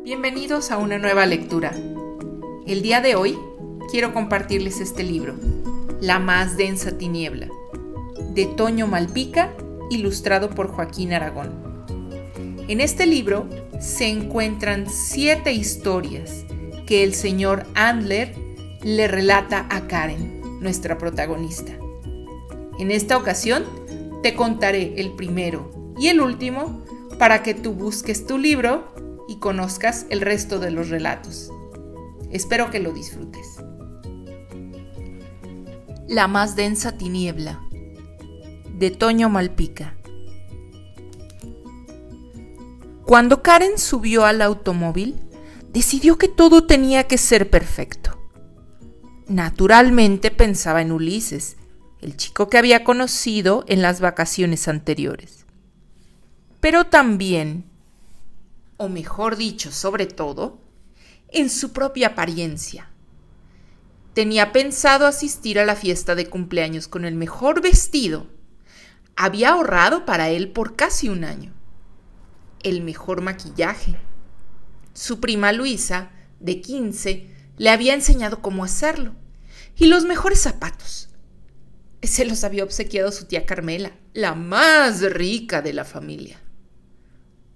Bienvenidos a una nueva lectura. El día de hoy quiero compartirles este libro, La más densa tiniebla, de Toño Malpica, ilustrado por Joaquín Aragón. En este libro se encuentran 7 historias que el señor Andler le relata a Karen, nuestra protagonista. En esta ocasión te contaré el primero y el último para que tú busques tu libro y conozcas el resto de los relatos. Espero que lo disfrutes. La más densa tiniebla, de Toño Malpica. Cuando Karen subió al automóvil, decidió que todo tenía que ser perfecto. Naturalmente pensaba en Ulises, el chico que había conocido en las vacaciones anteriores. Pero también, o mejor dicho, sobre todo, en su propia apariencia. Tenía pensado asistir a la fiesta de cumpleaños con el mejor vestido. Había ahorrado para él por casi un año. El mejor maquillaje. Su prima Luisa, de 15, le había enseñado cómo hacerlo. Y los mejores zapatos. Se los había obsequiado su tía Carmela, la más rica de la familia.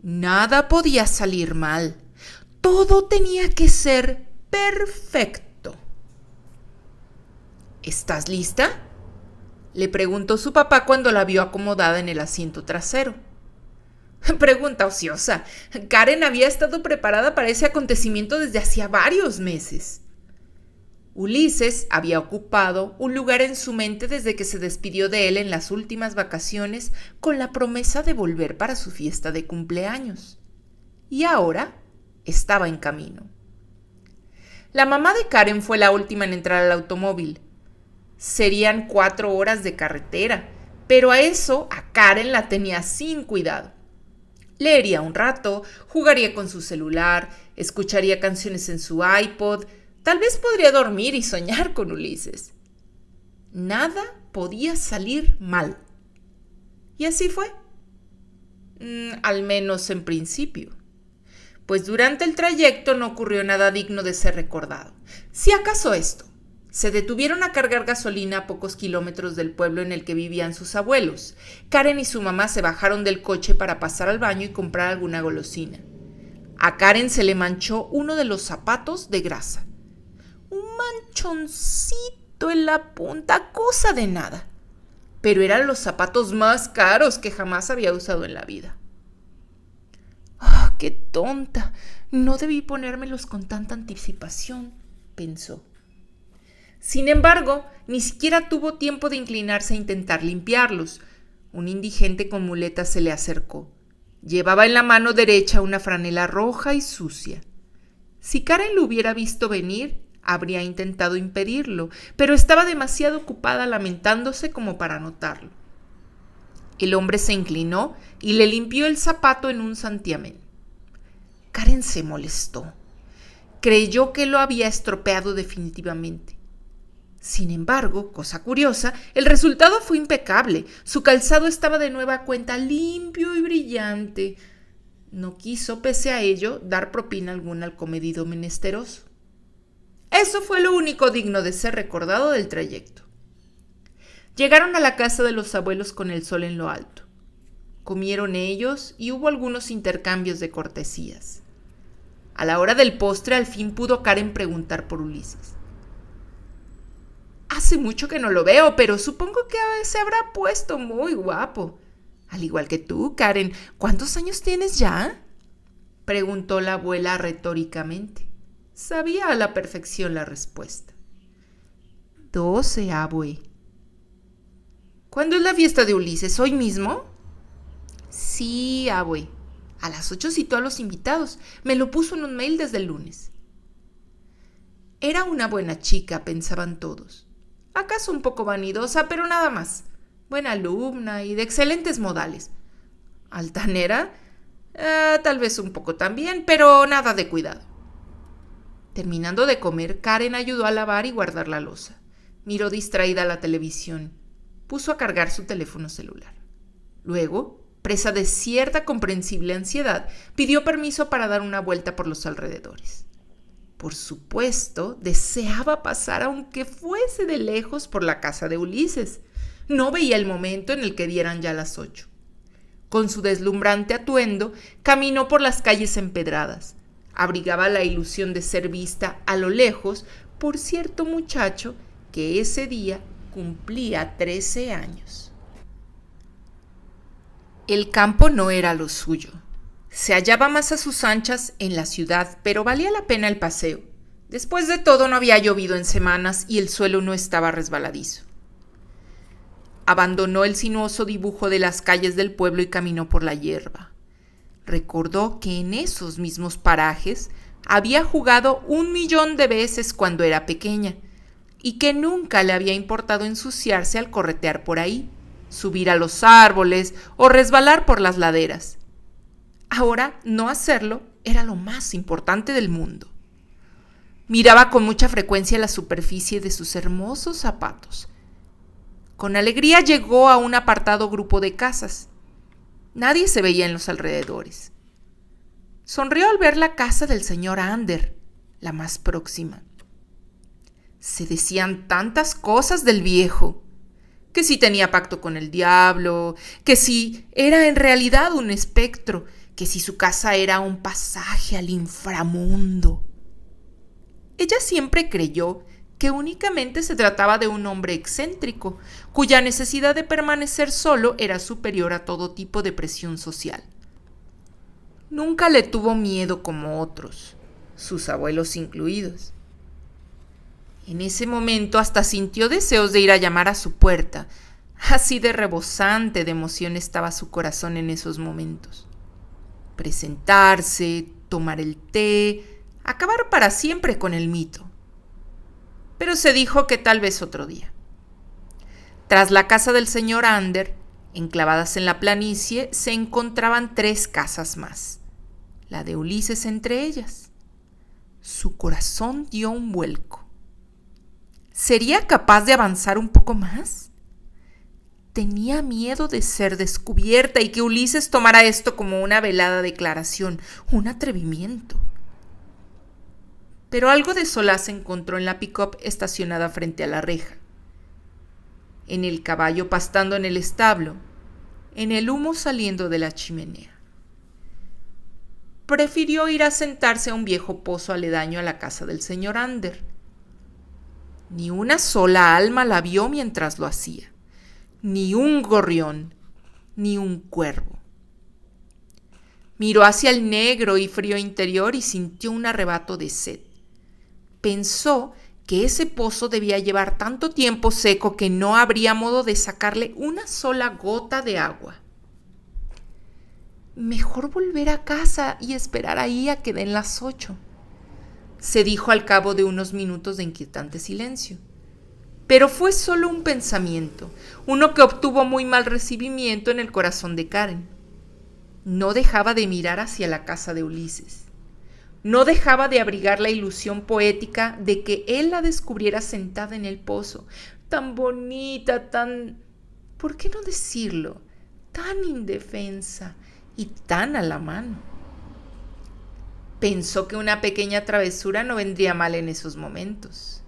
Nada podía salir mal. Todo tenía que ser perfecto. ¿Estás lista?, le preguntó su papá cuando la vio acomodada en el asiento trasero. Pregunta ociosa. Karen había estado preparada para ese acontecimiento desde hacía varios meses. Ulises había ocupado un lugar en su mente desde que se despidió de él en las últimas vacaciones con la promesa de volver para su fiesta de cumpleaños. Y ahora estaba en camino. La mamá de Karen fue la última en entrar al automóvil. Serían 4 horas de carretera, pero a eso a Karen la tenía sin cuidado. Leería un rato, jugaría con su celular, escucharía canciones en su iPod. Tal vez podría dormir y soñar con Ulises. Nada podía salir mal. Y así fue. Al menos en principio. Pues durante el trayecto no ocurrió nada digno de ser recordado. Si acaso esto. Se detuvieron a cargar gasolina a pocos kilómetros del pueblo en el que vivían sus abuelos. Karen y su mamá se bajaron del coche para pasar al baño y comprar alguna golosina. A Karen se le manchó uno de los zapatos de grasa. Un manchoncito en la punta, cosa de nada. Pero eran los zapatos más caros que jamás había usado en la vida. ¡Ah, qué tonta! No debí ponérmelos con tanta anticipación, pensó. Sin embargo, ni siquiera tuvo tiempo de inclinarse a intentar limpiarlos. Un indigente con muletas se le acercó. Llevaba en la mano derecha una franela roja y sucia. Si Karen lo hubiera visto venir, habría intentado impedirlo, pero estaba demasiado ocupada lamentándose como para notarlo. El hombre se inclinó y le limpió el zapato en un santiamén. Karen se molestó. Creyó que lo había estropeado definitivamente. Sin embargo, cosa curiosa, el resultado fue impecable. Su calzado estaba de nueva cuenta limpio y brillante. No quiso, pese a ello, dar propina alguna al comedido menesteroso. Eso fue lo único digno de ser recordado del trayecto. Llegaron a la casa de los abuelos con el sol en lo alto. Comieron ellos y hubo algunos intercambios de cortesías. A la hora del postre, al fin pudo Karen preguntar por Ulises. Hace mucho que no lo veo, pero supongo que se habrá puesto muy guapo. Al igual que tú, Karen. ¿Cuántos años tienes ya?, preguntó la abuela retóricamente. Sabía a la perfección la respuesta. 12, abue. ¿Cuándo es la fiesta de Ulises? ¿Hoy mismo? Sí, abue. A las 8 citó a los invitados. Me lo puso en un mail desde el lunes. Era una buena chica, pensaban todos. Acaso un poco vanidosa, pero nada más. Buena alumna y de excelentes modales. ¿Altanera? Tal vez un poco también, pero nada de cuidado. Terminando de comer, Karen ayudó a lavar y guardar la loza. Miró distraída la televisión. Puso a cargar su teléfono celular. Luego, presa de cierta comprensible ansiedad, pidió permiso para dar una vuelta por los alrededores. Por supuesto, deseaba pasar aunque fuese de lejos por la casa de Ulises. No veía el momento en el que dieran ya las 8. Con su deslumbrante atuendo, caminó por las calles empedradas. Abrigaba la ilusión de ser vista a lo lejos por cierto muchacho que ese día cumplía 13 años. El campo no era lo suyo. Se hallaba más a sus anchas en la ciudad, pero valía la pena el paseo. Después de todo, no había llovido en semanas y el suelo no estaba resbaladizo. Abandonó el sinuoso dibujo de las calles del pueblo y caminó por la hierba. Recordó que en esos mismos parajes había jugado 1.000.000 de veces cuando era pequeña y que nunca le había importado ensuciarse al corretear por ahí, subir a los árboles o resbalar por las laderas. Ahora, no hacerlo era lo más importante del mundo. Miraba con mucha frecuencia la superficie de sus hermosos zapatos. Con alegría llegó a un apartado grupo de casas. Nadie se veía en los alrededores. Sonrió al ver la casa del señor Ander, la más próxima. Se decían tantas cosas del viejo, que si tenía pacto con el diablo, que si era en realidad un espectro, que si su casa era un pasaje al inframundo. Ella siempre creyó que únicamente se trataba de un hombre excéntrico, cuya necesidad de permanecer solo era superior a todo tipo de presión social. Nunca le tuvo miedo como otros, sus abuelos incluidos. En ese momento hasta sintió deseos de ir a llamar a su puerta. Así de rebosante de emoción estaba su corazón en esos momentos. Presentarse, tomar el té, acabar para siempre con el mito. Pero se dijo que tal vez otro día. Tras la casa del señor Ander, enclavadas en la planicie, se encontraban 3 casas más, la de Ulises entre ellas. Su corazón dio un vuelco. ¿Sería capaz de avanzar un poco más? Tenía miedo de ser descubierta y que Ulises tomara esto como una velada declaración, un atrevimiento. Pero algo de solaz encontró en la pick-up estacionada frente a la reja, en el caballo pastando en el establo, en el humo saliendo de la chimenea. Prefirió ir a sentarse a un viejo pozo aledaño a la casa del señor Ander. Ni una sola alma la vio mientras lo hacía, ni un gorrión, ni un cuervo. Miró hacia el negro y frío interior y sintió un arrebato de sed. Pensó que ese pozo debía llevar tanto tiempo seco que no habría modo de sacarle una sola gota de agua. Mejor volver a casa y esperar ahí a que den las 8, se dijo al cabo de unos minutos de inquietante silencio. Pero fue solo un pensamiento, uno que obtuvo muy mal recibimiento en el corazón de Karen. No dejaba de mirar hacia la casa de Ulises. No dejaba de abrigar la ilusión poética de que él la descubriera sentada en el pozo, tan bonita, tan, ¿por qué no decirlo?, tan indefensa y tan a la mano. Pensó que una pequeña travesura no vendría mal en esos momentos.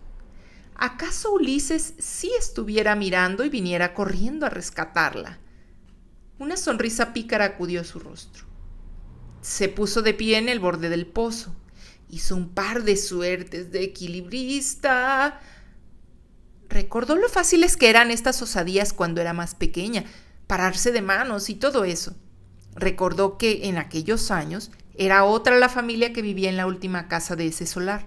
¿Acaso Ulises sí estuviera mirando y viniera corriendo a rescatarla? Una sonrisa pícara acudió a su rostro. Se puso de pie en el borde del pozo. Hizo un par de suertes de equilibrista. Recordó lo fáciles que eran estas osadías cuando era más pequeña, pararse de manos y todo eso. Recordó que en aquellos años era otra la familia que vivía en la última casa de ese solar.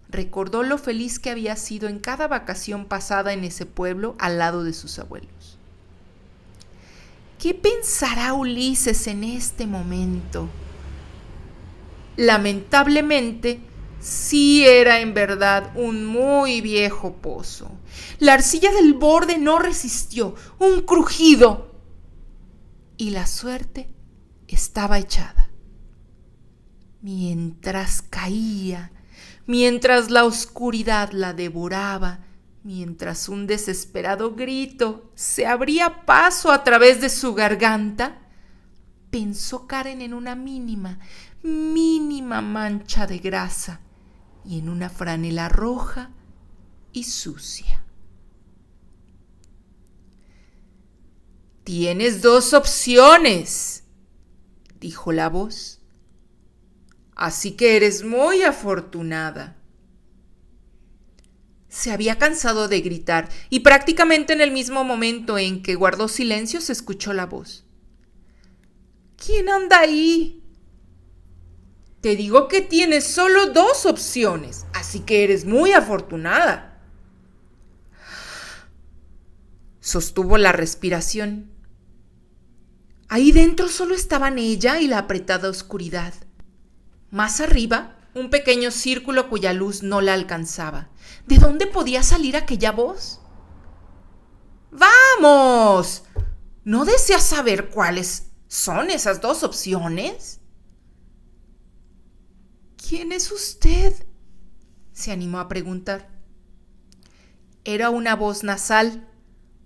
Recordó lo feliz que había sido en cada vacación pasada en ese pueblo al lado de sus abuelos. ¿Qué pensará Ulises en este momento? Lamentablemente, sí era en verdad un muy viejo pozo. La arcilla del borde no resistió, un crujido, y la suerte estaba echada. Mientras caía, mientras la oscuridad la devoraba, mientras un desesperado grito se abría paso a través de su garganta, pensó Karen en una mínima mancha de grasa y en una franela roja y sucia. «Tienes 2 opciones», dijo la voz. «Así que eres muy afortunada». Se había cansado de gritar y prácticamente en el mismo momento en que guardó silencio se escuchó la voz. «¿Quién anda ahí?» «Te digo que tienes solo 2 opciones, así que eres muy afortunada». Sostuvo la respiración. Ahí dentro solo estaban ella y la apretada oscuridad. Más arriba, un pequeño círculo cuya luz no la alcanzaba. ¿De dónde podía salir aquella voz? ¡Vamos! ¿No deseas saber cuáles son esas 2 opciones? ¿Quién es usted?, se animó a preguntar. Era una voz nasal,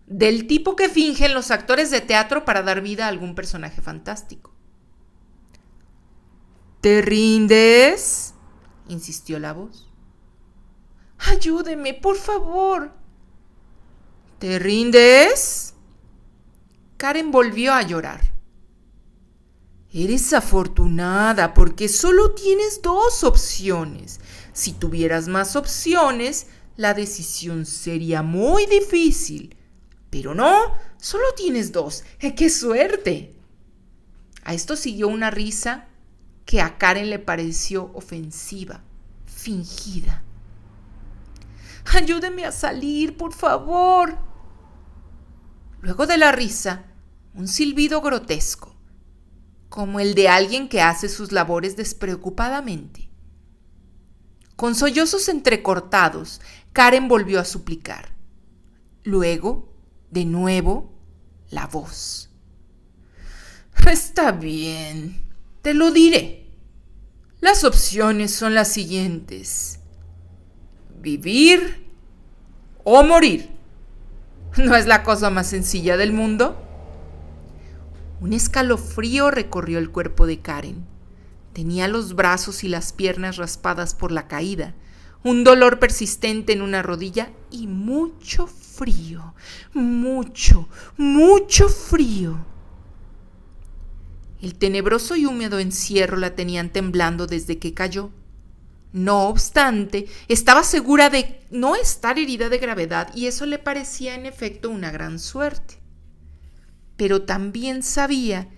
del tipo que fingen los actores de teatro para dar vida a algún personaje fantástico. ¿Te rindes?, insistió la voz. «Ayúdeme, por favor». «¿Te rindes?». Karen volvió a llorar. «Eres afortunada porque solo tienes 2 opciones. Si tuvieras más opciones, la decisión sería muy difícil. Pero no, solo tienes 2. ¡Qué suerte!». A esto siguió una risa que a Karen le pareció ofensiva, fingida. «Ayúdeme a salir, por favor». Luego de la risa, un silbido grotesco, como el de alguien que hace sus labores despreocupadamente. Con sollozos entrecortados, Karen volvió a suplicar. Luego, de nuevo, la voz. «Está bien, te lo diré. Las opciones son las siguientes: vivir o morir. ¿No es la cosa más sencilla del mundo?». Un escalofrío recorrió el cuerpo de Karen. Tenía los brazos y las piernas raspadas por la caída, un dolor persistente en una rodilla y mucho frío, mucho frío. El tenebroso y húmedo encierro la tenían temblando desde que cayó. No obstante, estaba segura de no estar herida de gravedad y eso le parecía en efecto una gran suerte. Pero también sabía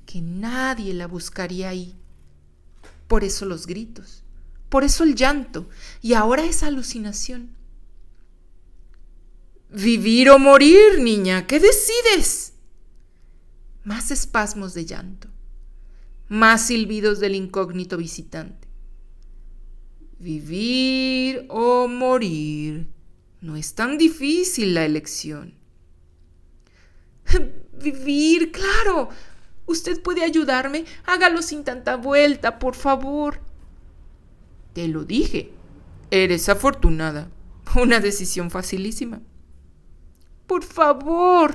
que nadie la buscaría ahí. Por eso los gritos, por eso el llanto y ahora esa alucinación. «Vivir o morir, niña, ¿qué decides?». Más espasmos de llanto, más silbidos del incógnito visitante. «Vivir o morir. No es tan difícil la elección». «Vivir, claro. Usted puede ayudarme. Hágalo sin tanta vuelta, por favor». «Te lo dije. Eres afortunada. Una decisión facilísima». «Por favor».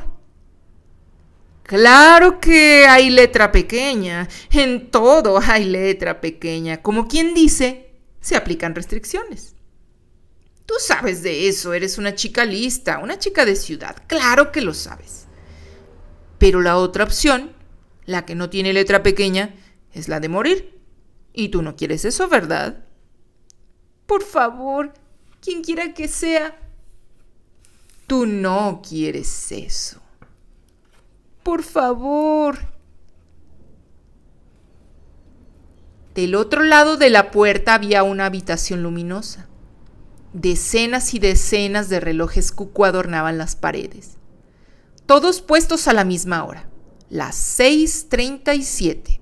«Claro que hay letra pequeña. En todo hay letra pequeña. Como quien dice, se aplican restricciones. Tú sabes de eso. Eres una chica lista, una chica de ciudad. Claro que lo sabes. Pero la otra opción, la que no tiene letra pequeña, es la de morir. Y tú no quieres eso, ¿verdad?». «Por favor, quien quiera que sea». «Tú no quieres eso. Por favor». Del otro lado de la puerta había una habitación luminosa. Decenas y decenas de relojes cucú adornaban las paredes. Todos puestos a la misma hora, las 6:37.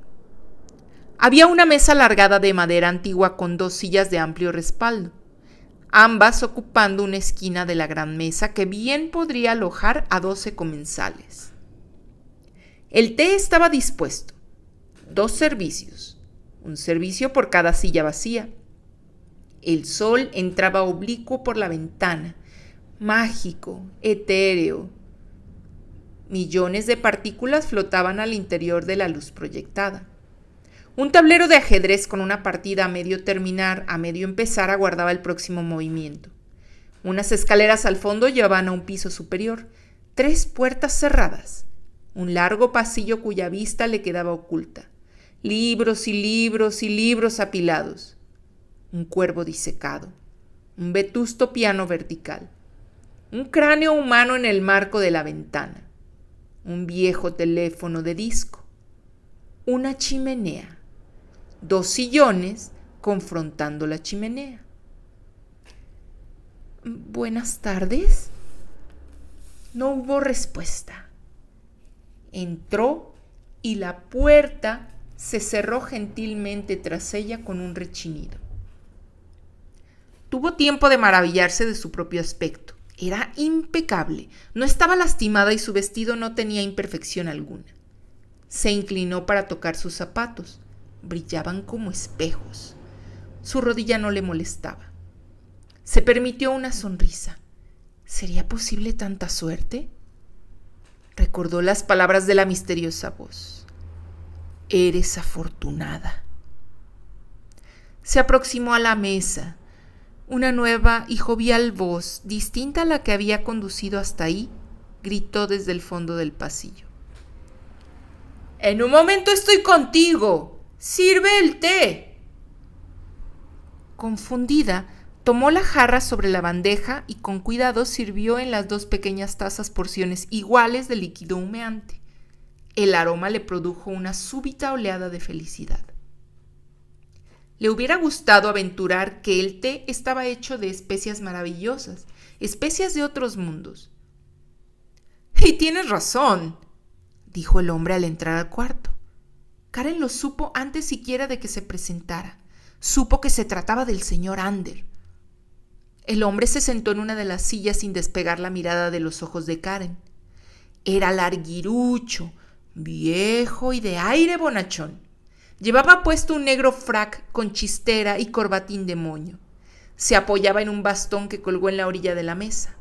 Había una mesa alargada de madera antigua con 2 sillas de amplio respaldo, ambas ocupando una esquina de la gran mesa que bien podría alojar a 12 comensales. El té estaba dispuesto, 2 servicios, un servicio por cada silla vacía. El sol entraba oblicuo por la ventana, mágico, etéreo. Millones de partículas flotaban al interior de la luz proyectada. Un tablero de ajedrez con una partida a medio terminar, a medio empezar, aguardaba el próximo movimiento. Unas escaleras al fondo llevaban a un piso superior, 3 puertas cerradas, un largo pasillo cuya vista le quedaba oculta, libros y libros y libros apilados, un cuervo disecado, un vetusto piano vertical, un cráneo humano en el marco de la ventana, un viejo teléfono de disco, una chimenea, 2 sillones confrontando la chimenea. «Buenas tardes». No hubo respuesta. Entró y la puerta se cerró gentilmente tras ella con un rechinido. Tuvo tiempo de maravillarse de su propio aspecto. Era impecable, no estaba lastimada y su vestido no tenía imperfección alguna. Se inclinó para tocar sus zapatos. Brillaban como espejos. Su rodilla no le molestaba. Se permitió una sonrisa. ¿Sería posible tanta suerte? Recordó las palabras de la misteriosa voz. Eres afortunada. Se aproximó a la mesa. Una nueva y jovial voz, distinta a la que había conducido hasta ahí, gritó desde el fondo del pasillo. «En un momento estoy contigo. ¡Sirve el té!». Confundida, tomó la jarra sobre la bandeja y con cuidado sirvió en las 2 pequeñas tazas porciones iguales de líquido humeante. El aroma le produjo una súbita oleada de felicidad. Le hubiera gustado aventurar que el té estaba hecho de especias maravillosas, especias de otros mundos. «Y tienes razón», dijo el hombre al entrar al cuarto. Karen lo supo antes siquiera de que se presentara. Supo que se trataba del señor Ander. El hombre se sentó en una de las sillas sin despegar la mirada de los ojos de Karen. Era larguirucho, viejo y de aire bonachón. Llevaba puesto un negro frac con chistera y corbatín de moño. Se apoyaba en un bastón que colgó en la orilla de la mesa.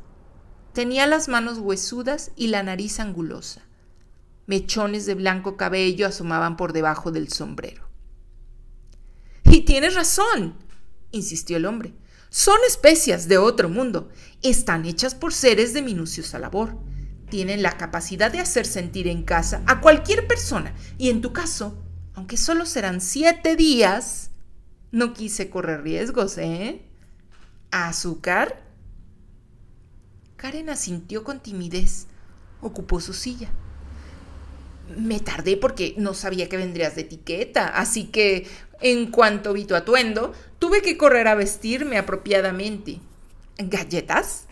Tenía las manos huesudas y la nariz angulosa. Mechones de blanco cabello asomaban por debajo del sombrero. «Y tienes razón», insistió el hombre. «Son especias de otro mundo. Están hechas por seres de minuciosa labor. Tienen la capacidad de hacer sentir en casa a cualquier persona. Y en tu caso, aunque solo serán 7 días, no quise correr riesgos, ¿eh? ¿Azúcar?». Karen asintió con timidez. Ocupó su silla. «Me tardé porque no sabía que vendrías de etiqueta, así que, en cuanto vi tu atuendo, tuve que correr a vestirme apropiadamente. ¿Galletas?».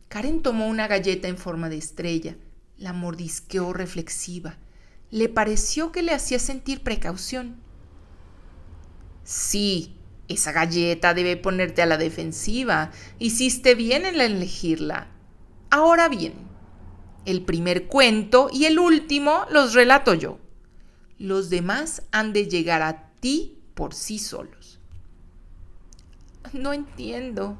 Karen tomó una galleta en forma de estrella. La mordisqueó reflexiva. Le pareció que le hacía sentir precaución. «Sí, esa galleta debe ponerte a la defensiva. Hiciste bien en elegirla. Ahora bien, el primer cuento y el último los relato yo. Los demás han de llegar a ti por sí solos». «No entiendo».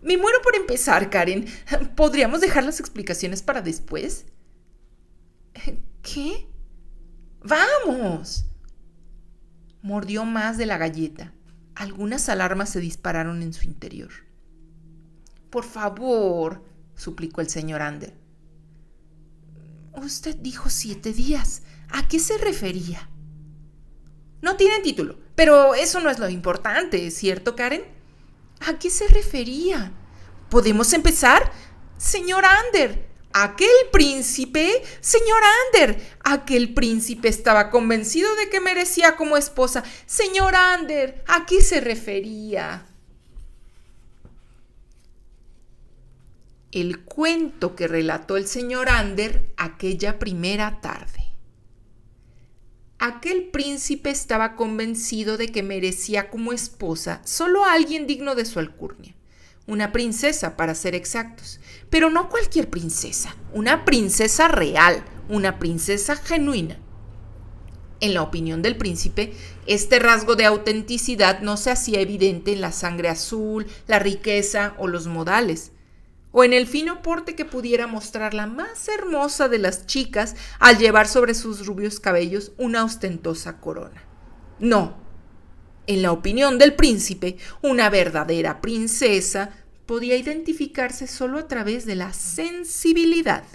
«Me muero por empezar, Karen. ¿Podríamos dejar las explicaciones para después?». «¿Qué? ¡Vamos!». Mordió más de la galleta. Algunas alarmas se dispararon en su interior. «Por favor», suplicó el señor Ander. «Usted dijo 7 días. ¿A qué se refería?». «No tienen título, pero eso no es lo importante, ¿cierto, Karen?». «¿A qué se refería?». «¿Podemos empezar?». «Señor Ander, aquel príncipe, señor Ander, aquel príncipe estaba convencido de que merecía como esposa. Señor Ander, ¿a qué se refería?». El cuento que relató el señor Ander aquella primera tarde. Aquel príncipe estaba convencido de que merecía como esposa solo a alguien digno de su alcurnia. Una princesa, para ser exactos. Pero no cualquier princesa. Una princesa real. Una princesa genuina. En la opinión del príncipe, este rasgo de autenticidad no se hacía evidente en la sangre azul, la riqueza o los modales. o en el fino porte que pudiera mostrar la más hermosa de las chicas al llevar sobre sus rubios cabellos una ostentosa corona. No, en la opinión del príncipe, una verdadera princesa podía identificarse solo a través de la sensibilidad.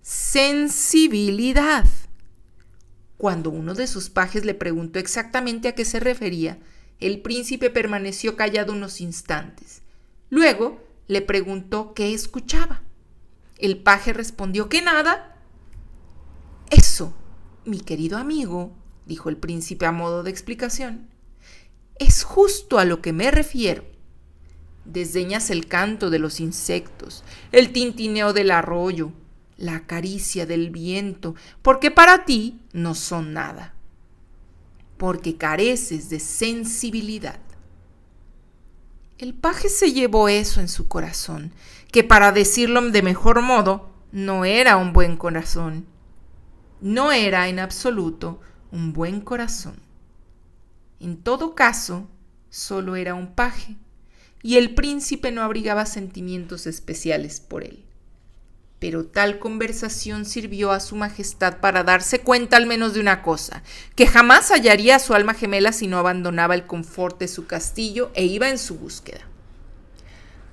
Sensibilidad. Cuando uno de sus pajes le preguntó exactamente a qué se refería, el príncipe permaneció callado unos instantes. Luego le preguntó qué escuchaba. El paje respondió que nada. Eso, mi querido amigo, dijo el príncipe a modo de explicación, es justo a lo que me refiero. Desdeñas el canto de los insectos, el tintineo del arroyo, la caricia del viento, porque para ti no son nada, porque careces de sensibilidad. El paje se llevó eso en su corazón, que para decirlo de mejor modo, no era un buen corazón. No era en absoluto un buen corazón. En todo caso, solo era un paje, y el príncipe no abrigaba sentimientos especiales por él. Pero tal conversación sirvió a su majestad para darse cuenta al menos de una cosa, que jamás hallaría a su alma gemela si no abandonaba el confort de su castillo e iba en su búsqueda.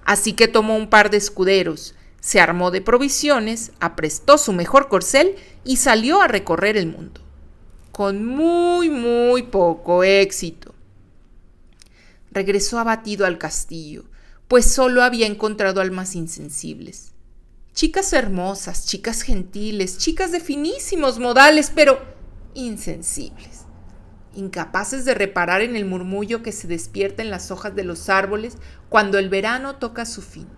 Así que tomó un par de escuderos, se armó de provisiones, aprestó su mejor corcel y salió a recorrer el mundo, con muy poco éxito. Regresó abatido al castillo, pues solo había encontrado almas insensibles. Chicas hermosas, chicas gentiles, chicas de finísimos modales, pero insensibles, incapaces de reparar en el murmullo que se despierta en las hojas de los árboles cuando el verano toca su fin.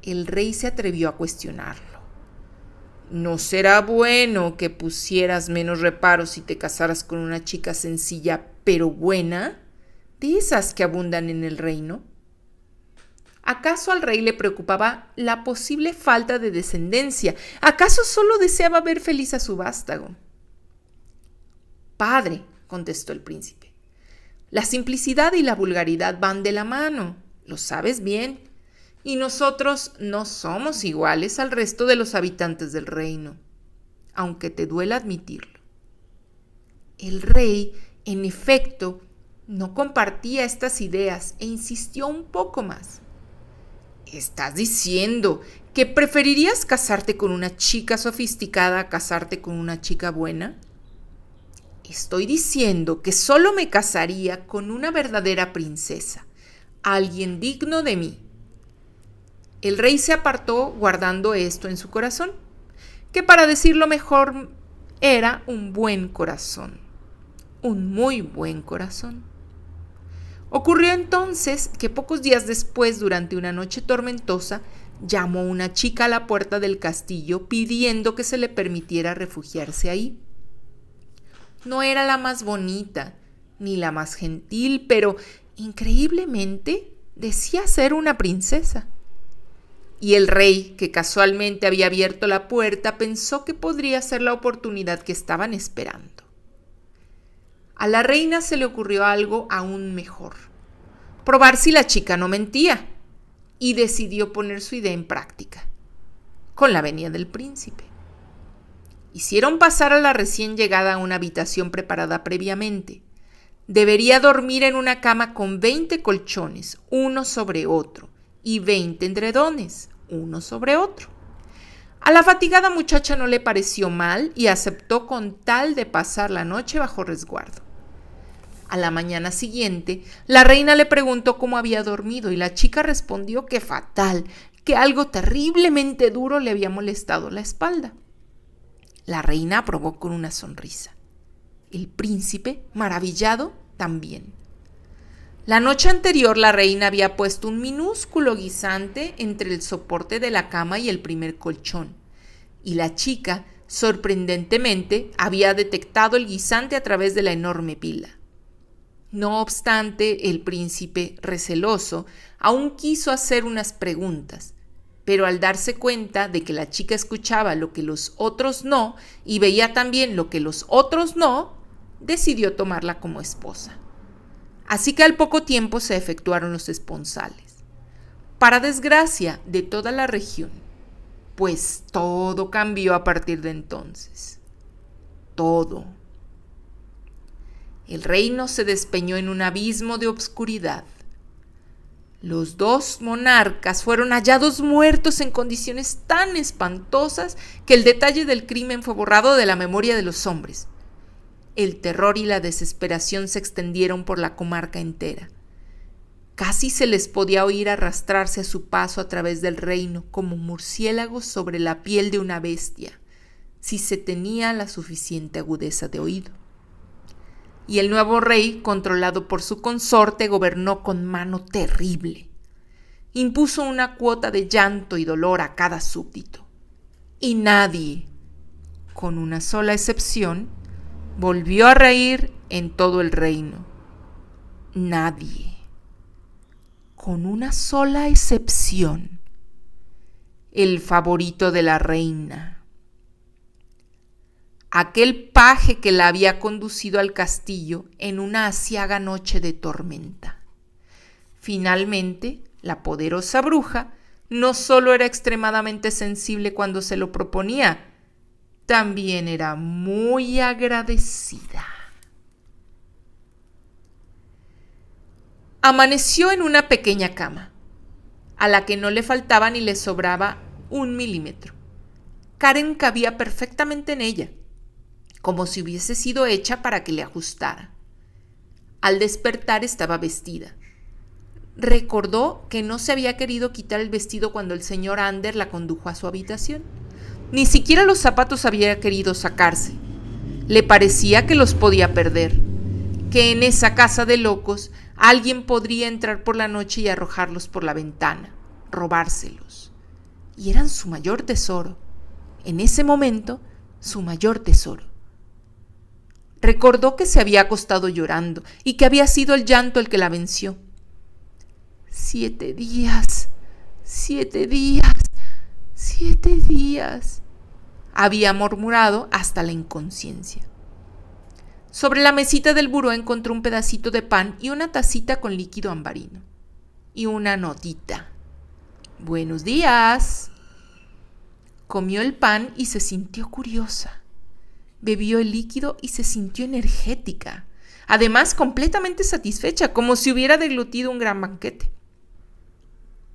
El rey se atrevió a cuestionarlo. ¿No será bueno que pusieras menos reparos si te casaras con una chica sencilla pero buena, de esas que abundan en el reino? ¿Acaso al rey le preocupaba la posible falta de descendencia? ¿Acaso solo deseaba ver feliz a su vástago? Padre, contestó el príncipe, la simplicidad y la vulgaridad van de la mano, lo sabes bien, y nosotros no somos iguales al resto de los habitantes del reino, aunque te duela admitirlo. El rey, en efecto, no compartía estas ideas e insistió un poco más. ¿Estás diciendo que preferirías casarte con una chica sofisticada a casarte con una chica buena? Estoy diciendo que solo me casaría con una verdadera princesa, alguien digno de mí. El rey se apartó guardando esto en su corazón, que para decirlo mejor era un buen corazón, un muy buen corazón. Ocurrió entonces que pocos días después, durante una noche tormentosa, llamó una chica a la puerta del castillo pidiendo que se le permitiera refugiarse ahí. No era la más bonita, ni la más gentil, pero increíblemente decía ser una princesa. Y el rey, que casualmente había abierto la puerta, pensó que podría ser la oportunidad que estaban esperando. A la reina se le ocurrió algo aún mejor: probar si la chica no mentía, y decidió poner su idea en práctica, con la venia del príncipe. Hicieron pasar a la recién llegada a una habitación preparada previamente. Debería dormir en una cama con 20 colchones, uno sobre otro, y 20 edredones, uno sobre otro. A la fatigada muchacha no le pareció mal y aceptó con tal de pasar la noche bajo resguardo. A la mañana siguiente, la reina le preguntó cómo había dormido y la chica respondió que fatal, que algo terriblemente duro le había molestado la espalda. La reina aprobó con una sonrisa. El príncipe, maravillado, también. La noche anterior la reina había puesto un minúsculo guisante entre el soporte de la cama y el primer colchón, y la chica, sorprendentemente, había detectado el guisante a través de la enorme pila. No obstante, el príncipe, receloso, aún quiso hacer unas preguntas, pero al darse cuenta de que la chica escuchaba lo que los otros no y veía también lo que los otros no, decidió tomarla como esposa. Así que al poco tiempo se efectuaron los esponsales. para desgracia de toda la región, pues todo cambió a partir de entonces. Todo. El reino se despeñó en un abismo de obscuridad. Los dos monarcas fueron hallados muertos en condiciones tan espantosas que el detalle del crimen fue borrado de la memoria de los hombres. El terror y la desesperación se extendieron por la comarca entera. Casi se les podía oír arrastrarse a su paso a través del reino como murciélagos sobre la piel de una bestia, si se tenía la suficiente agudeza de oído. Y el nuevo rey, controlado por su consorte, gobernó con mano terrible. Impuso una cuota de llanto y dolor a cada súbdito. Y nadie, con una sola excepción, volvió a reír en todo el reino. Nadie. Con una sola excepción. El favorito de la reina. Aquel paje que la había conducido al castillo en una aciaga noche de tormenta. Finalmente, la poderosa bruja no solo era extremadamente sensible cuando se lo proponía, también era muy agradecida. Amaneció en una pequeña cama, a la que no le faltaba ni le sobraba 1 milímetro. Karen cabía perfectamente en ella, como si hubiese sido hecha para que le ajustara. Al despertar estaba vestida. Recordó que no se había querido quitar el vestido cuando el señor Ander la condujo a su habitación. Ni siquiera los zapatos había querido sacarse. Le parecía que los podía perder, que en esa casa de locos alguien podría entrar por la noche y arrojarlos por la ventana, robárselos. Y eran su mayor tesoro. En ese momento, su mayor tesoro. Recordó que se había acostado llorando y que había sido el llanto el que la venció. 7 días, 7 días, 7 días, había murmurado hasta la inconsciencia. Sobre la mesita del buró encontró un pedacito de pan y una tacita con líquido ambarino. Y una notita. Buenos días. Comió el pan y se sintió curiosa. Bebió el líquido y se sintió energética, además completamente satisfecha, como si hubiera deglutido un gran banquete.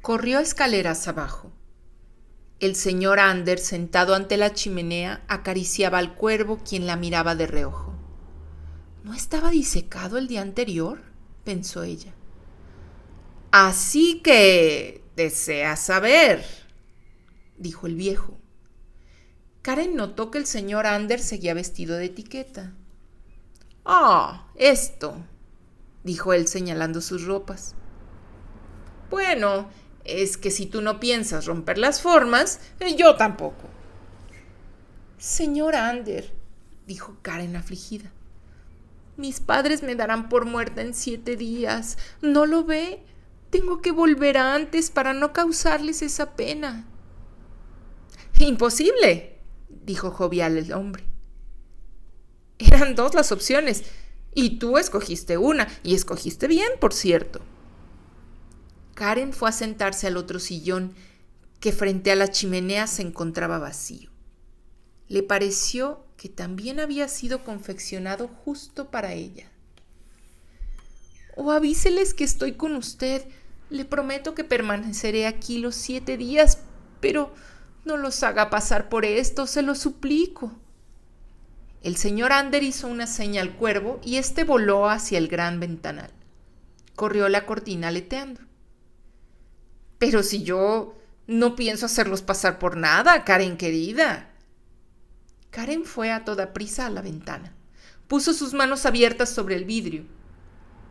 Corrió escaleras abajo. El señor Ander, sentado ante la chimenea, acariciaba al cuervo, quien la miraba de reojo. ¿No estaba disecado el día anterior?, pensó ella. Así que deseas saber, dijo el viejo. Karen notó que el señor Ander seguía vestido de etiqueta. Esto, dijo él señalando sus ropas. Bueno, es que si tú no piensas romper las formas, yo tampoco. Señor Ander, dijo Karen afligida, mis padres me darán por muerta en 7 días. ¿No lo ve? Tengo que volver antes para no causarles esa pena. Imposible, dijo jovial el hombre. Eran 2 las opciones, y tú escogiste una, y escogiste bien, por cierto. Karen fue a sentarse al otro sillón, que frente a la chimenea se encontraba vacío. Le pareció que también había sido confeccionado justo para ella. Avíseles que estoy con usted. Le prometo que permaneceré aquí los 7 días, pero no los haga pasar por esto, se lo suplico. El señor Ander hizo una seña al cuervo y éste voló hacia el gran ventanal. Corrió la cortina aleteando. Pero si yo no pienso hacerlos pasar por nada, Karen querida. Karen fue a toda prisa a la ventana. Puso sus manos abiertas sobre el vidrio.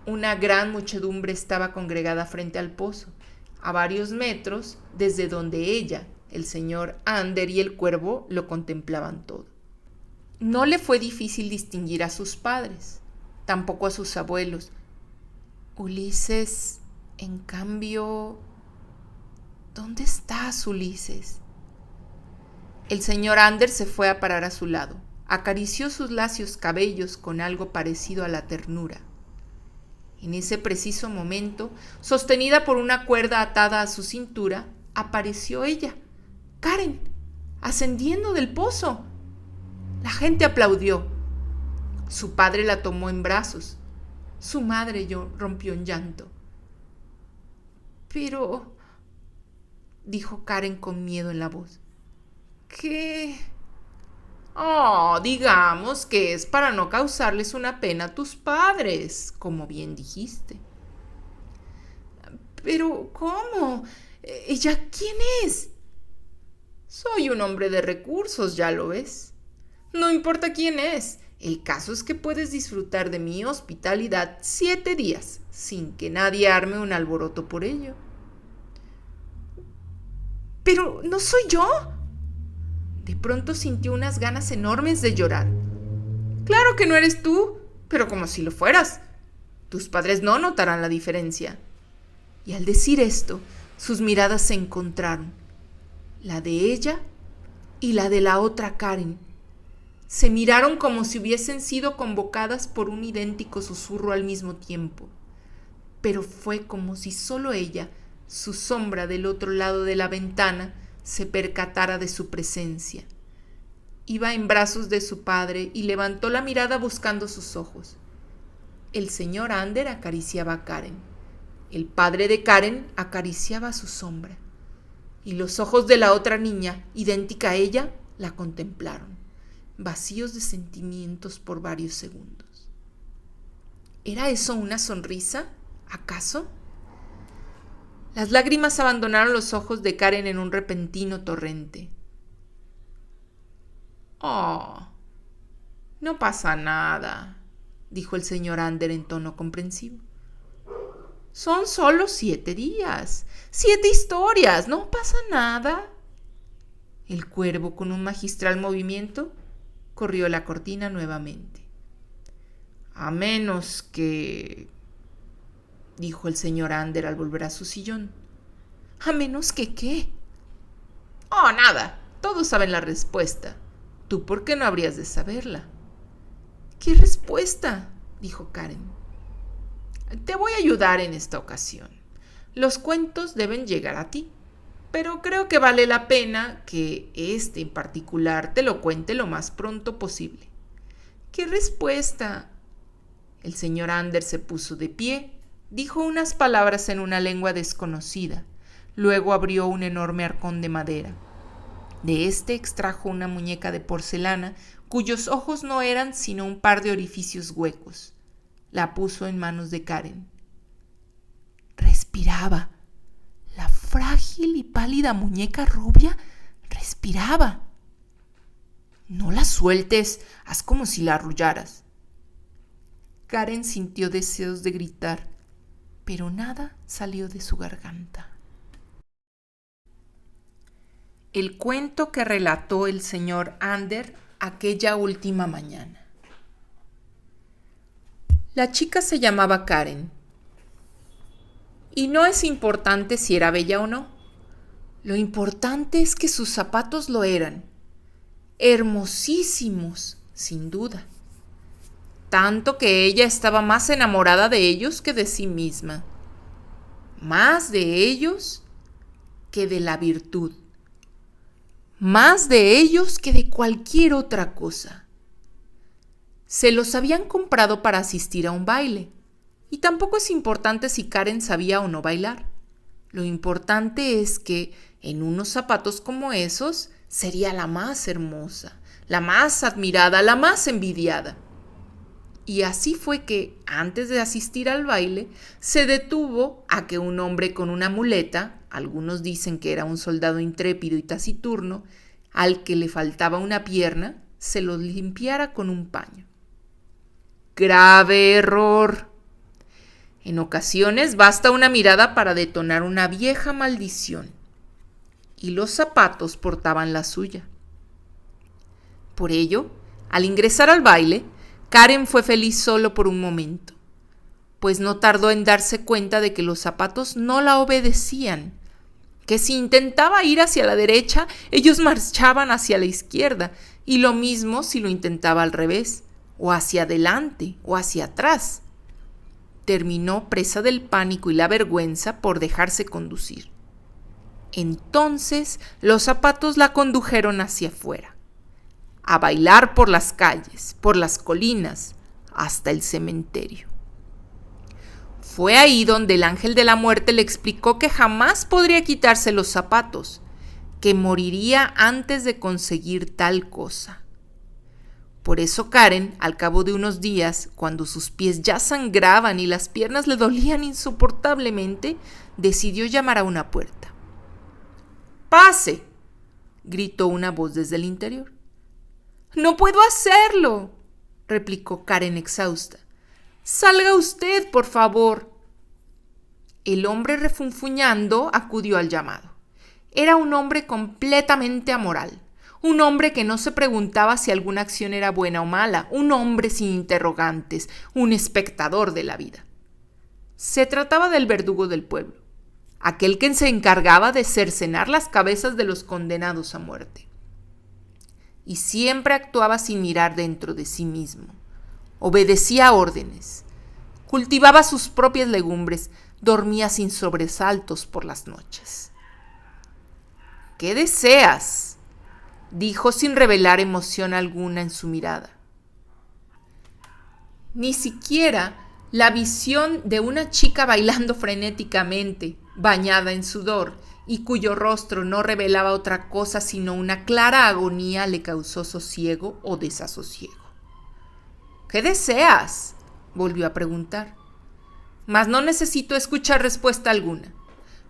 Una gran muchedumbre estaba congregada frente al pozo, a varios metros desde donde ella, el señor Ander y el cuervo lo contemplaban todo. No le fue difícil distinguir a sus padres, tampoco a sus abuelos. Ulises, en cambio, ¿dónde estás, Ulises? El señor Ander se fue a parar a su lado, acarició sus lacios cabellos con algo parecido a la ternura. En ese preciso momento, sostenida por una cuerda atada a su cintura, apareció ella, Karen, ascendiendo del pozo. La gente aplaudió. Su padre la tomó en brazos. Su madre rompió en llanto. Pero, dijo Karen con miedo en la voz, ¿qué? Oh, digamos que es para no causarles una pena a tus padres, como bien dijiste. Pero, ¿cómo? ¿Ella quién es? Soy un hombre de recursos, ya lo ves. No importa quién es. El caso es que puedes disfrutar de mi hospitalidad 7 días, sin que nadie arme un alboroto por ello. Pero, ¿no soy yo? De pronto sintió unas ganas enormes de llorar. Claro que no eres tú, pero como si lo fueras. Tus padres no notarán la diferencia. Y al decir esto, sus miradas se encontraron, la de ella y la de la otra Karen. Se miraron como si hubiesen sido convocadas por un idéntico susurro al mismo tiempo. Pero fue como si solo ella, su sombra del otro lado de la ventana, se percatara de su presencia. Iba en brazos de su padre y levantó la mirada buscando sus ojos. El señor Ander acariciaba a Karen. El padre de Karen acariciaba a su sombra. Y los ojos de la otra niña, idéntica a ella, la contemplaron, vacíos de sentimientos por varios segundos. ¿Era eso una sonrisa, acaso? Las lágrimas abandonaron los ojos de Karen en un repentino torrente. Oh, no pasa nada, dijo el señor Ander en tono comprensivo. Son solo 7 días, 7 historias, no pasa nada. El cuervo, con un magistral movimiento, corrió la cortina nuevamente. A menos que... dijo el señor Ander al volver a su sillón. ¿A menos que qué? Oh, nada. Todos saben la respuesta. ¿Tú por qué no habrías de saberla? ¿Qué respuesta? Dijo Karen. Te voy a ayudar en esta ocasión. Los cuentos deben llegar a ti, pero creo que vale la pena que este en particular te lo cuente lo más pronto posible. ¿Qué respuesta? El señor Ander se puso de pie, dijo unas palabras en una lengua desconocida, luego abrió un enorme arcón de madera. De este extrajo una muñeca de porcelana cuyos ojos no eran sino un par de orificios huecos. La puso en manos de Karen. Respiraba. La frágil y pálida muñeca rubia respiraba. No la sueltes, haz como si la arrullaras. Karen sintió deseos de gritar, pero nada salió de su garganta. El cuento que relató el señor Ander aquella última mañana. La chica se llamaba Karen. Y no es importante si era bella o no. Lo importante es que sus zapatos lo eran. Hermosísimos, sin duda. Tanto que ella estaba más enamorada de ellos que de sí misma. Más de ellos que de la virtud. Más de ellos que de cualquier otra cosa. Se los habían comprado para asistir a un baile, y tampoco es importante si Karen sabía o no bailar. Lo importante es que en unos zapatos como esos sería la más hermosa, la más admirada, la más envidiada. Y así fue que, antes de asistir al baile, se detuvo a que un hombre con una muleta, algunos dicen que era un soldado intrépido y taciturno, al que le faltaba una pierna, se los limpiara con un paño. Grave error. En ocasiones basta una mirada para detonar una vieja maldición. Y los zapatos portaban la suya. Por ello, al ingresar al baile, Karen fue feliz solo por un momento, pues no tardó en darse cuenta de que los zapatos no la obedecían, que si intentaba ir hacia la derecha, ellos marchaban hacia la izquierda, y lo mismo si lo intentaba al revés, o hacia adelante, o hacia atrás. terminó presa del pánico y la vergüenza por dejarse conducir. Entonces los zapatos la condujeron hacia afuera, a bailar por las calles, por las colinas, hasta el cementerio. Fue ahí donde el ángel de la muerte le explicó que jamás podría quitarse los zapatos, que moriría antes de conseguir tal cosa. Por eso Karen, al cabo de unos días, cuando sus pies ya sangraban y las piernas le dolían insoportablemente, decidió llamar a una puerta. ¡Pase!, gritó una voz desde el interior. «No puedo hacerlo», replicó Karen exhausta. «Salga usted, por favor». El hombre, refunfuñando, acudió al llamado. Era un hombre completamente amoral, un hombre que no se preguntaba si alguna acción era buena o mala, un hombre sin interrogantes, un espectador de la vida. Se trataba del verdugo del pueblo, aquel que se encargaba de cercenar las cabezas de los condenados a muerte. Y siempre actuaba sin mirar dentro de sí mismo. Obedecía órdenes, cultivaba sus propias legumbres, dormía sin sobresaltos por las noches. «¿Qué deseas?», dijo sin revelar emoción alguna en su mirada. Ni siquiera la visión de una chica bailando frenéticamente, bañada en sudor, y cuyo rostro no revelaba otra cosa sino una clara agonía, le causó sosiego o desasosiego. «¿Qué deseas?», volvió a preguntar. Mas no necesitó escuchar respuesta alguna.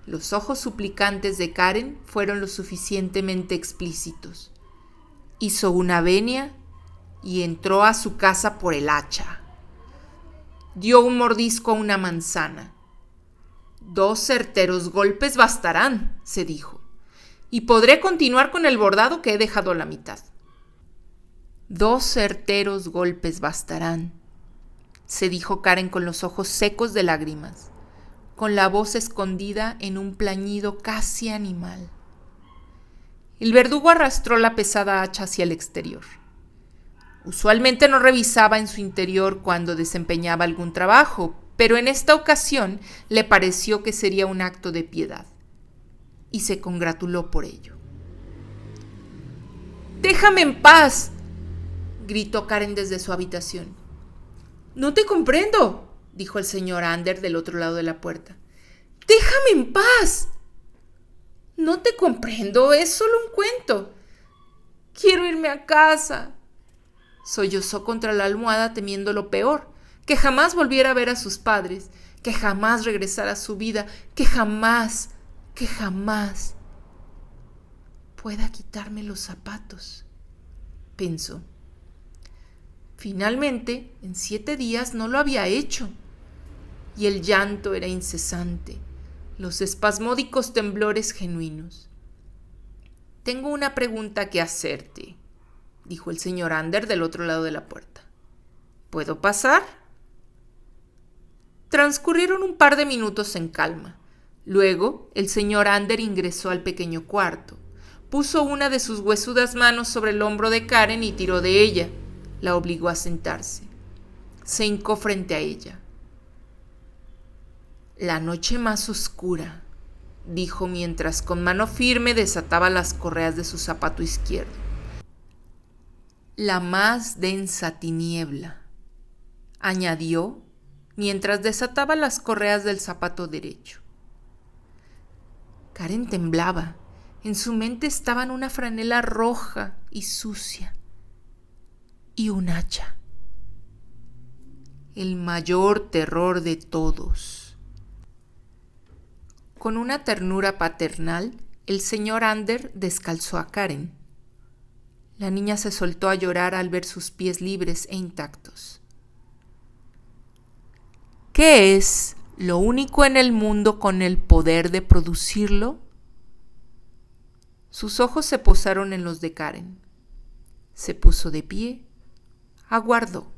Los ojos suplicantes de Karen fueron lo suficientemente explícitos. Hizo una venia y entró a su casa por el hacha. Dio un mordisco a una manzana. «2 certeros golpes bastarán», se dijo, «y podré continuar con el bordado que he dejado a la mitad». 2 certeros golpes bastarán, se dijo Karen con los ojos secos de lágrimas, con la voz escondida en un plañido casi animal. El verdugo arrastró la pesada hacha hacia el exterior. Usualmente no revisaba en su interior cuando desempeñaba algún trabajo, pero en esta ocasión le pareció que sería un acto de piedad, y se congratuló por ello. «¡Déjame en paz!», gritó Karen desde su habitación. «No te comprendo», dijo el señor Ander del otro lado de la puerta. «¡Déjame en paz!». «No te comprendo, es solo un cuento. Quiero irme a casa», sollozó contra la almohada temiendo lo peor, que jamás volviera a ver a sus padres, que jamás regresara a su vida, que jamás pueda quitarme los zapatos, pensó. Finalmente, en 7 días no lo había hecho, y el llanto era incesante, los espasmódicos temblores genuinos. «Tengo una pregunta que hacerte», dijo el señor Ander del otro lado de la puerta. «¿Puedo pasar?». Transcurrieron un par de minutos en calma. Luego, el señor Ander ingresó al pequeño cuarto. Puso una de sus huesudas manos sobre el hombro de Karen y tiró de ella. La obligó a sentarse. Se hincó frente a ella. «La noche más oscura», dijo mientras con mano firme desataba las correas de su zapato izquierdo. «La más densa tiniebla», añadió mientras desataba las correas del zapato derecho. Karen temblaba. En su mente estaban una franela roja y sucia y un hacha. El mayor terror de todos. Con una ternura paternal, el señor Ander descalzó a Karen. La niña se soltó a llorar al ver sus pies libres e intactos. ¿Qué es lo único en el mundo con el poder de producirlo? Sus ojos se posaron en los de Karen. Se puso de pie, aguardó.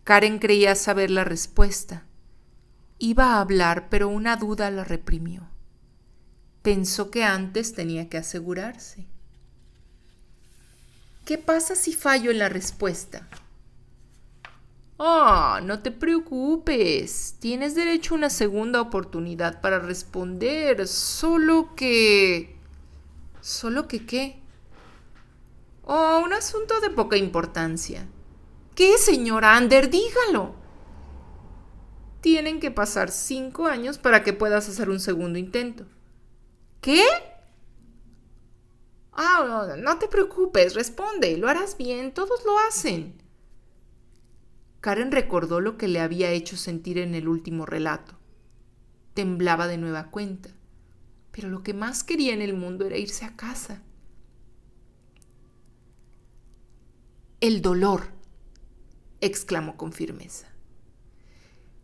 Karen creía saber la respuesta. Iba a hablar, pero una duda la reprimió. Pensó que antes tenía que asegurarse. ¿Qué pasa si fallo en la respuesta? Oh, no te preocupes. Tienes derecho a una segunda oportunidad para responder. Solo que... ¿Solo que qué? Oh, un asunto de poca importancia. ¿Qué, señor Ander? Dígalo. Tienen que pasar 5 años para que puedas hacer un segundo intento. ¿Qué? Ah, no te preocupes, responde, lo harás bien, todos lo hacen. Karen recordó lo que le había hecho sentir en el último relato. Temblaba de nueva cuenta, pero lo que más quería en el mundo era irse a casa. El dolor, exclamó con firmeza.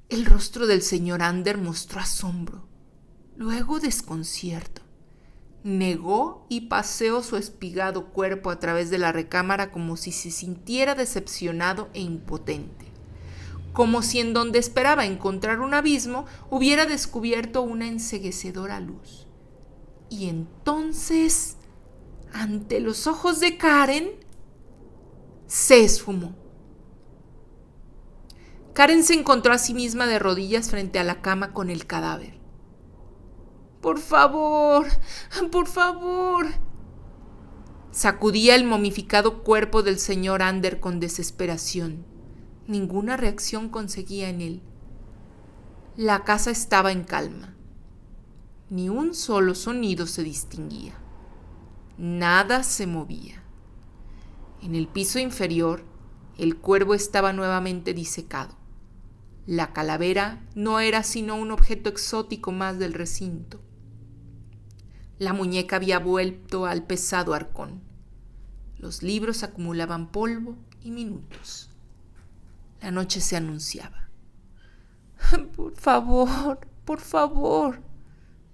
El rostro del señor Ander mostró asombro, luego desconcierto. Negó y paseó su espigado cuerpo a través de la recámara como si se sintiera decepcionado e impotente, como si en donde esperaba encontrar un abismo hubiera descubierto una enceguecedora luz. Y entonces, ante los ojos de Karen, se esfumó. Karen se encontró a sí misma de rodillas frente a la cama con el cadáver. ¡Por favor! ¡Por favor! Sacudía el momificado cuerpo del señor Ander con desesperación. Ninguna reacción conseguía en él. La casa estaba en calma. Ni un solo sonido se distinguía. Nada se movía. En el piso inferior, el cuervo estaba nuevamente disecado. La calavera no era sino un objeto exótico más del recinto. La muñeca había vuelto al pesado arcón. Los libros acumulaban polvo y minutos. La noche se anunciaba. Por favor,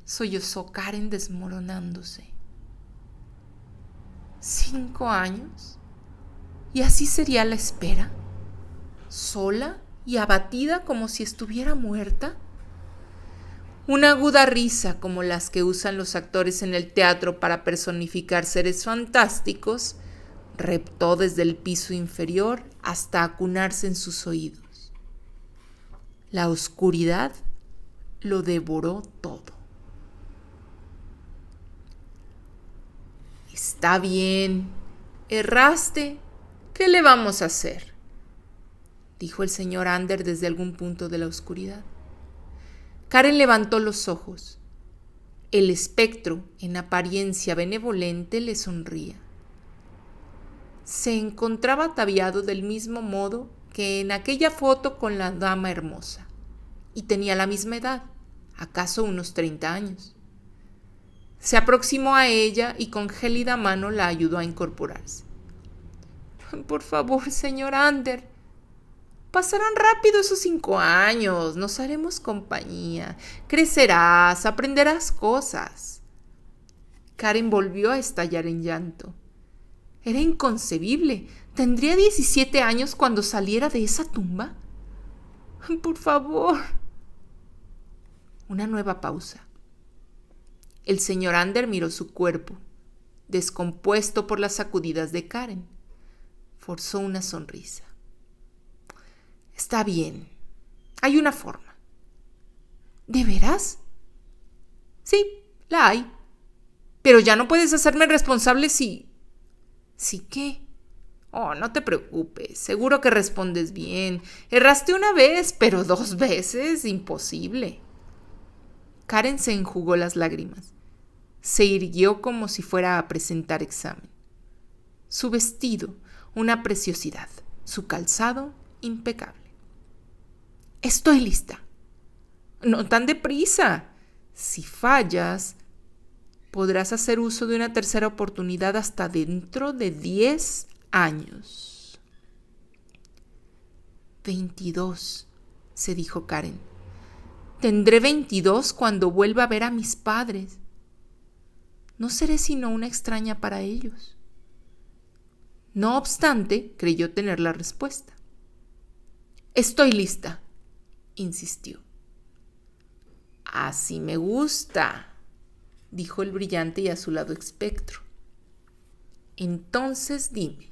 sollozó Karen desmoronándose. 5 años. ¿Y así sería la espera? ¿Sola y abatida como si estuviera muerta? Una aguda risa como las que usan los actores en el teatro para personificar seres fantásticos reptó desde el piso inferior hasta acunarse en sus oídos. La oscuridad lo devoró todo. Está bien, erraste. ¿Qué le vamos a hacer?, dijo el señor Ander desde algún punto de la oscuridad. Karen levantó los ojos. El espectro, en apariencia benevolente, le sonría. Se encontraba ataviado del mismo modo que en aquella foto con la dama hermosa, y tenía la misma edad, acaso unos 30 años. Se aproximó a ella y con gélida mano la ayudó a incorporarse. Por favor, señor Ander, pasarán rápido esos 5 años, nos haremos compañía, crecerás, aprenderás cosas. Karen volvió a estallar en llanto. Era inconcebible. ¿Tendría 17 años cuando saliera de esa tumba? Por favor. Una nueva pausa. El señor Ander miró su cuerpo, descompuesto por las sacudidas de Karen. Forzó una sonrisa. Está bien. Hay una forma. ¿De veras? Sí, la hay. Pero ya no puedes hacerme responsable si... ¿Sí qué? Oh, no te preocupes. Seguro que respondes bien. Erraste una vez, pero 2 veces. Imposible. Karen se enjugó las lágrimas. Se irguió como si fuera a presentar examen. Su vestido, una preciosidad. Su calzado, impecable. Estoy lista. No tan deprisa. Si fallas, podrás hacer uso de una tercera oportunidad hasta dentro de 10 años. 22, se dijo Karen. Tendré 22 cuando vuelva a ver a mis padres. No seré sino una extraña para ellos. No obstante, creyó tener la respuesta. Estoy lista, insistió. Así me gusta, dijo el brillante y azulado espectro. Entonces dime,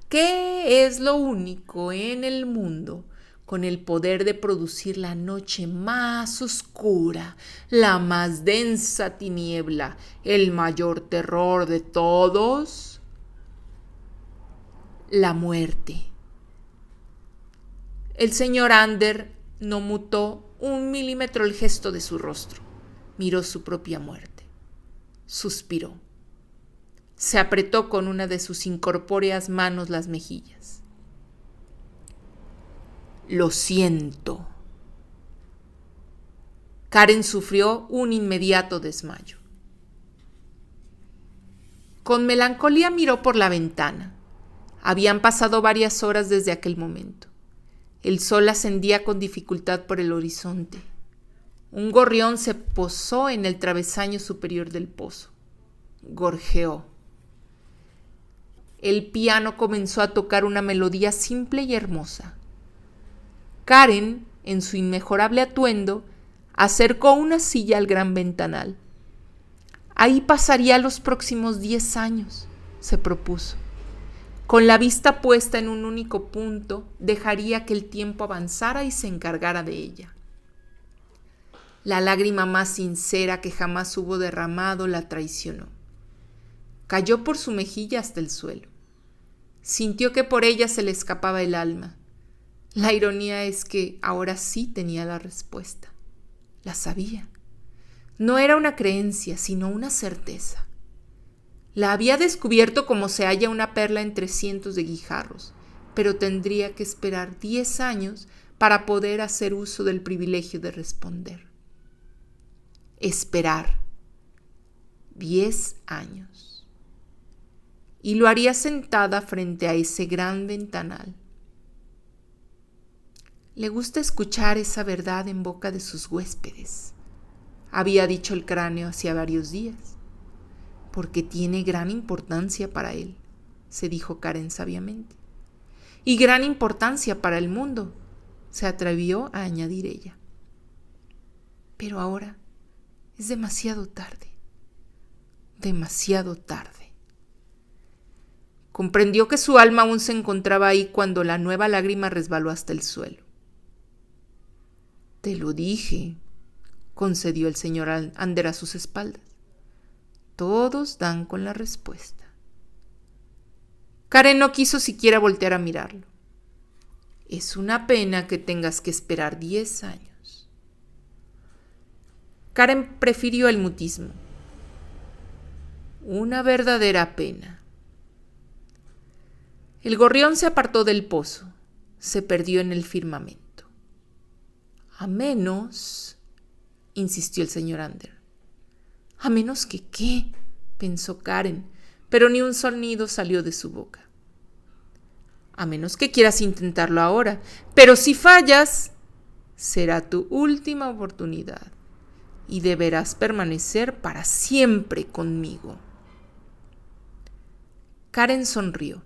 ¿Qué es lo único en el mundo con el poder de producir la noche más oscura, la más densa tiniebla, el mayor terror de todos? La muerte. El señor Ander no mutó un milímetro el gesto de su rostro. Miró su propia muerte. Suspiró. Se apretó con una de sus incorpóreas manos las mejillas. Lo siento. Karen sufrió un inmediato desmayo. Con melancolía miró por la ventana. Habían pasado varias horas desde aquel momento. El sol ascendía con dificultad por el horizonte. Un gorrión se posó en el travesaño superior del pozo. Gorjeó. El piano comenzó a tocar una melodía simple y hermosa. Karen, en su inmejorable atuendo, acercó una silla al gran ventanal. Ahí pasaría los próximos 10 años, se propuso. Con la vista puesta en un único punto, dejaría que el tiempo avanzara y se encargara de ella. La lágrima más sincera que jamás hubo derramado la traicionó. Cayó por su mejilla hasta el suelo. Sintió que por ella se le escapaba el alma. La ironía es que ahora sí tenía la respuesta. La sabía. No era una creencia, sino una certeza. La había descubierto como se halla una perla entre cientos de guijarros, pero tendría que esperar 10 años para poder hacer uso del privilegio de responder. Esperar. 10 años. Y lo haría sentada frente a ese gran ventanal. Le gusta escuchar esa verdad en boca de sus huéspedes, había dicho el cráneo hacía varios días, porque tiene gran importancia para él, se dijo Karen sabiamente, y gran importancia para el mundo, se atrevió a añadir ella. Pero ahora es demasiado tarde, demasiado tarde. Comprendió que su alma aún se encontraba ahí cuando la nueva lágrima resbaló hasta el suelo. Te lo dije, concedió el señor Ander a sus espaldas. Todos dan con la respuesta. Karen no quiso siquiera voltear a mirarlo. Es una pena que tengas que esperar 10 años. Karen prefirió el mutismo. Una verdadera pena. El gorrión se apartó del pozo, se perdió en el firmamento. A menos, insistió el señor Ander. ¿A menos que qué?, pensó Karen, pero ni un sonido salió de su boca. A menos que quieras intentarlo ahora, pero si fallas, será tu última oportunidad y deberás permanecer para siempre conmigo. Karen sonrió.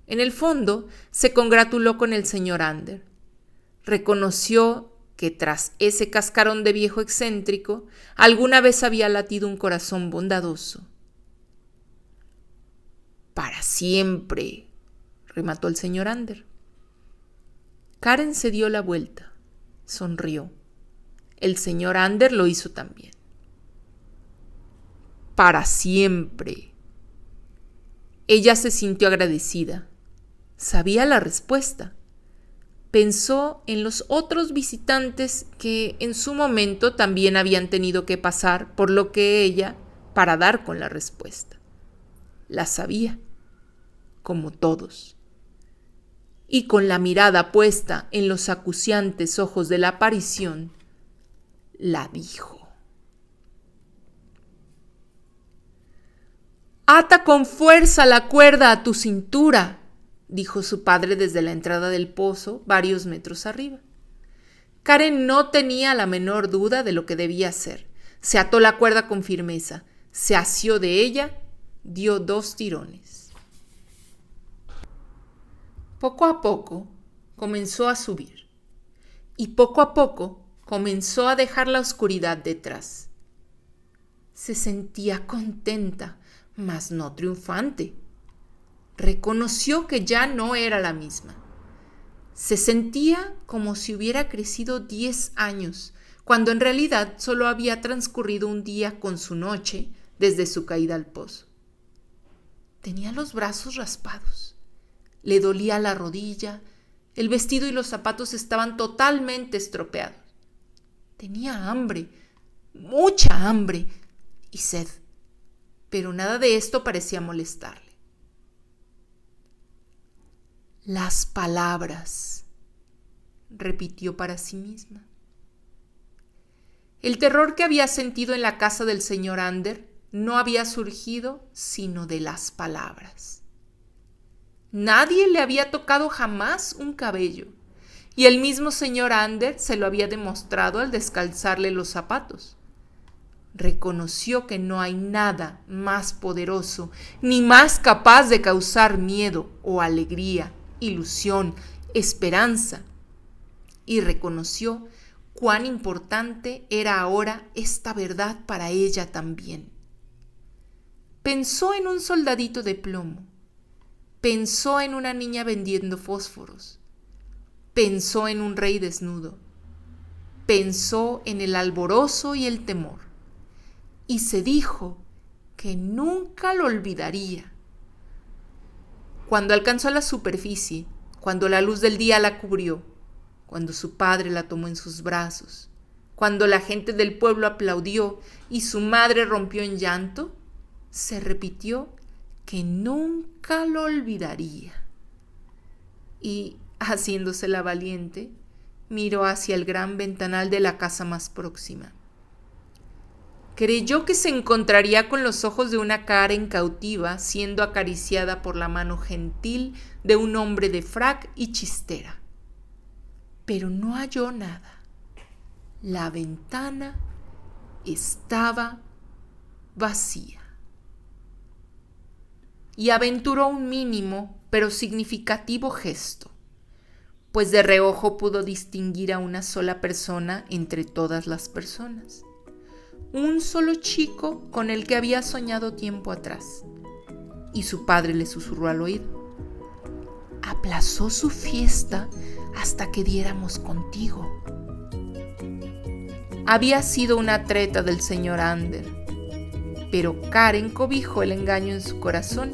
En el fondo, se congratuló con el señor Ander. Reconoció que tras ese cascarón de viejo excéntrico, alguna vez había latido un corazón bondadoso. Para siempre, remató el señor Ander. Karen se dio la vuelta, sonrió. El señor Ander lo hizo también. Para siempre. Ella se sintió agradecida. Sabía la respuesta. Pensó en los otros visitantes que en su momento también habían tenido que pasar por lo que ella para dar con la respuesta. La sabía, como todos. Y con la mirada puesta en los acuciantes ojos de la aparición, la dijo. Ata con fuerza la cuerda a tu cintura, dijo su padre desde la entrada del pozo, varios metros arriba. Karen no tenía la menor duda de lo que debía hacer. Se ató la cuerda con firmeza, se asió de ella, dio 2 tirones. Poco a poco comenzó a subir y poco a poco comenzó a dejar la oscuridad detrás. Se sentía contenta, mas no triunfante. reconoció que ya no era la misma. Se sentía como si hubiera crecido 10 años, cuando en realidad solo había transcurrido un día con su noche desde su caída al pozo. Tenía los brazos raspados, le dolía la rodilla, el vestido y los zapatos estaban totalmente estropeados. Tenía hambre, mucha hambre y sed, pero nada de esto parecía molestarle. Las palabras, repitió para sí misma. El terror que había sentido en la casa del señor Ander no había surgido sino de las palabras. Nadie le había tocado jamás un cabello, y el mismo señor Ander se lo había demostrado al descalzarle los zapatos. Reconoció que no hay nada más poderoso ni más capaz de causar miedo o alegría, ilusión, esperanza, y reconoció cuán importante era ahora esta verdad para ella también. Pensó en un soldadito de plomo, pensó en una niña vendiendo fósforos, pensó en un rey desnudo, pensó en el alborozo y el temor, y se dijo que nunca lo olvidaría. Cuando alcanzó la superficie, cuando la luz del día la cubrió, cuando su padre la tomó en sus brazos, cuando la gente del pueblo aplaudió y su madre rompió en llanto, se repitió que nunca lo olvidaría. Y, haciéndose la valiente, miró hacia el gran ventanal de la casa más próxima. Creyó que se encontraría con los ojos de una Karen cautiva siendo acariciada por la mano gentil de un hombre de frac y chistera. Pero no halló nada. La ventana estaba vacía. Y aventuró un mínimo pero significativo gesto, pues de reojo pudo distinguir a una sola persona entre todas las personas. Un solo chico con el que había soñado tiempo atrás, y su padre le susurró al oído: aplazó su fiesta hasta que diéramos contigo. Había sido una treta del señor Ander, pero Karen cobijó el engaño en su corazón,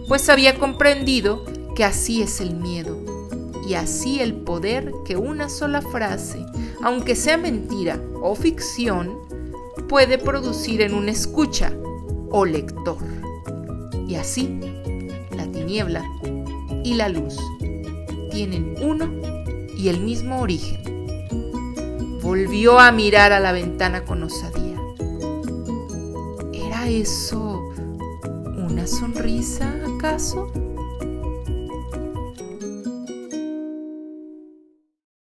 pues había comprendido que así es el miedo, y así el poder que una sola frase, aunque sea mentira o ficción, puede producir en un escucha o lector. Y así, la tiniebla y la luz tienen uno y el mismo origen. Volvió a mirar a la ventana con osadía. ¿Era eso una sonrisa, acaso?